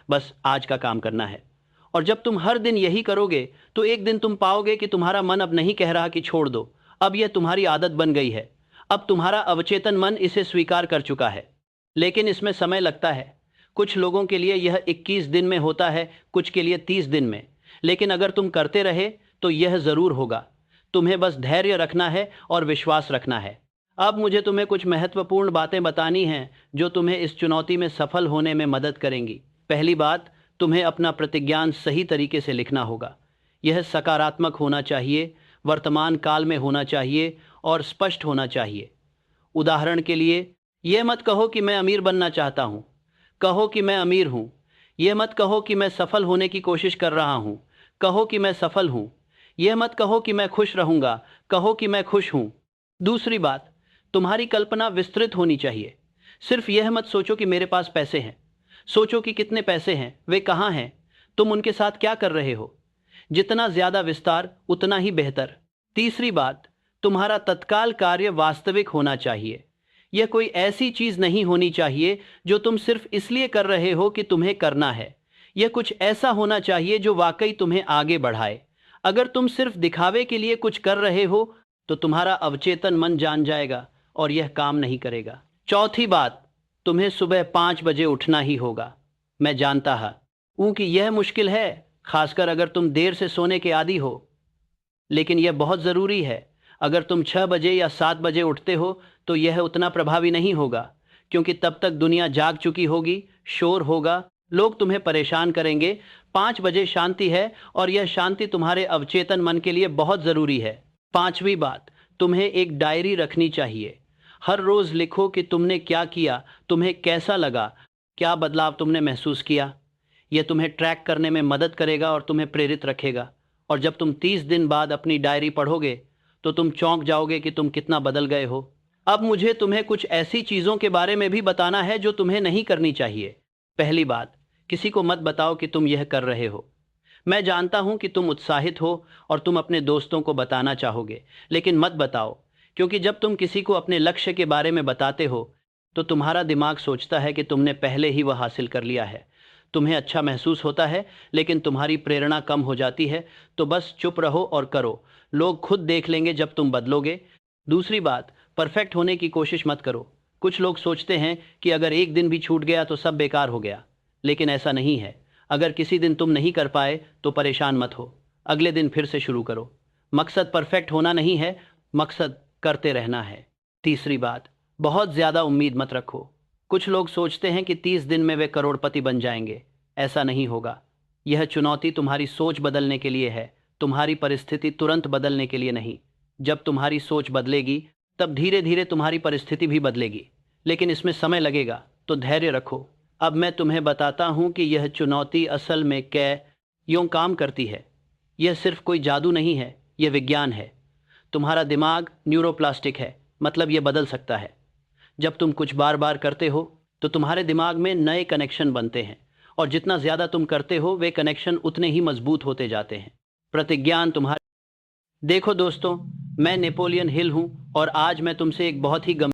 बस आज का काम करना है। और जब तुम हर दिन यही करोगे तो एक दिन तुम पाओगे कि तुम्हारा मन अब नहीं कह रहा कि छोड़ दो, अब यह तुम्हारी आदत बन गई है। अब तुम्हारा अवचेतन मन इसे स्वीकार कर चुका है। लेकिन इसमें समय लगता है। कुछ लोगों के लिए यह 21 दिन में होता है, कुछ के लिए 30 दिन में। लेकिन अगर तुम करते रहे तो यह ज़रूर होगा। तुम्हें बस धैर्य रखना है और विश्वास रखना है। अब मुझे तुम्हें कुछ महत्वपूर्ण बातें बतानी हैं जो तुम्हें इस चुनौती में सफल होने में मदद करेंगी। पहली बात, तुम्हें अपना प्रतिज्ञान सही तरीके से लिखना होगा। यह सकारात्मक होना चाहिए, वर्तमान काल में होना चाहिए और स्पष्ट होना चाहिए। उदाहरण के लिए, यह मत कहो कि मैं अमीर बनना चाहता हूँ, कहो कि मैं अमीर हूँ। यह मत कहो कि मैं सफल होने की कोशिश कर रहा हूँ, कहो कि मैं सफल हूँ। यह मत कहो कि मैं खुश रहूँगा, कहो कि मैं खुश हूँ। दूसरी बात, तुम्हारी कल्पना विस्तृत होनी चाहिए। सिर्फ यह मत सोचो कि मेरे पास पैसे हैं। सोचो कि कितने पैसे हैं, वे कहाँ हैं, तुम उनके साथ क्या कर रहे हो। जितना ज्यादा विस्तार उतना ही बेहतर। तीसरी बात, तुम्हारा तत्काल कार्य वास्तविक होना चाहिए। यह कोई ऐसी चीज नहीं होनी चाहिए जो तुम सिर्फ इसलिए कर रहे हो कि तुम्हें करना है। यह कुछ ऐसा होना चाहिए जो वाकई तुम्हें आगे बढ़ाए। अगर तुम सिर्फ दिखावे के लिए कुछ कर रहे हो तो तुम्हारा अवचेतन मन जान जाएगा और यह काम नहीं करेगा। चौथी बात, तुम्हें सुबह 5 बजे उठना ही होगा। मैं जानता हूं कि यह मुश्किल है, खासकर अगर तुम देर से सोने के आदी हो, लेकिन यह बहुत ज़रूरी है। अगर तुम 6 बजे या 7 बजे उठते हो तो यह उतना प्रभावी नहीं होगा, क्योंकि तब तक दुनिया जाग चुकी होगी, शोर होगा, लोग तुम्हें परेशान करेंगे। 5 बजे शांति है और यह शांति तुम्हारे अवचेतन मन के लिए बहुत ज़रूरी है। पांचवी बात, तुम्हें एक डायरी रखनी चाहिए। हर रोज़ लिखो कि तुमने क्या किया, तुम्हें कैसा लगा, क्या बदलाव तुमने महसूस किया। यह तुम्हें ट्रैक करने में मदद करेगा और तुम्हें प्रेरित रखेगा। और जब तुम 30 दिन बाद अपनी डायरी पढ़ोगे तो तुम चौंक जाओगे कि तुम कितना बदल गए हो। अब मुझे तुम्हें कुछ ऐसी चीज़ों के बारे में भी बताना है जो तुम्हें नहीं करनी चाहिए। पहली बात, किसी को मत बताओ कि तुम यह कर रहे हो। मैं जानता हूं कि तुम उत्साहित हो और तुम अपने दोस्तों को बताना चाहोगे, लेकिन मत बताओ, क्योंकि जब तुम किसी को अपने लक्ष्य के बारे में बताते हो तो तुम्हारा दिमाग सोचता है कि तुमने पहले ही वह हासिल कर लिया है। तुम्हें अच्छा महसूस होता है, लेकिन तुम्हारी प्रेरणा कम हो जाती है। तो बस चुप रहो और करो। लोग खुद देख लेंगे जब तुम बदलोगे। दूसरी बात, परफेक्ट होने की कोशिश मत करो। कुछ लोग सोचते हैं कि अगर एक दिन भी छूट गया तो सब बेकार हो गया, लेकिन ऐसा नहीं है। अगर किसी दिन तुम नहीं कर पाए तो परेशान मत हो, अगले दिन फिर से शुरू करो। मकसद परफेक्ट होना नहीं है, मकसद करते रहना है। तीसरी बात, बहुत ज़्यादा उम्मीद मत रखो। कुछ लोग सोचते हैं कि 30 दिन में वे करोड़पति बन जाएंगे। ऐसा नहीं होगा। यह चुनौती तुम्हारी सोच बदलने के लिए है, तुम्हारी परिस्थिति तुरंत बदलने के लिए नहीं। जब तुम्हारी सोच बदलेगी तब धीरे धीरे तुम्हारी परिस्थिति भी बदलेगी, लेकिन इसमें समय लगेगा, तो धैर्य रखो। अब मैं तुम्हें बताता हूं कि यह चुनौती असल में यूं काम करती है। यह सिर्फ कोई जादू नहीं है, यह विज्ञान है। तुम्हारा दिमाग न्यूरोप्लास्टिक है, मतलब यह बदल सकता है। जब तुम कुछ बार बार करते हो तो तुम्हारे दिमाग में नए कनेक्शन बनते हैं, और जितना ज़्यादा तुम करते हो वे कनेक्शन उतने ही मजबूत होते जाते हैं। प्रतिज्ञान तुम्हारे देखो दोस्तों, मैं नेपोलियन हिल हूं और आज मैं तुमसे एक बहुत ही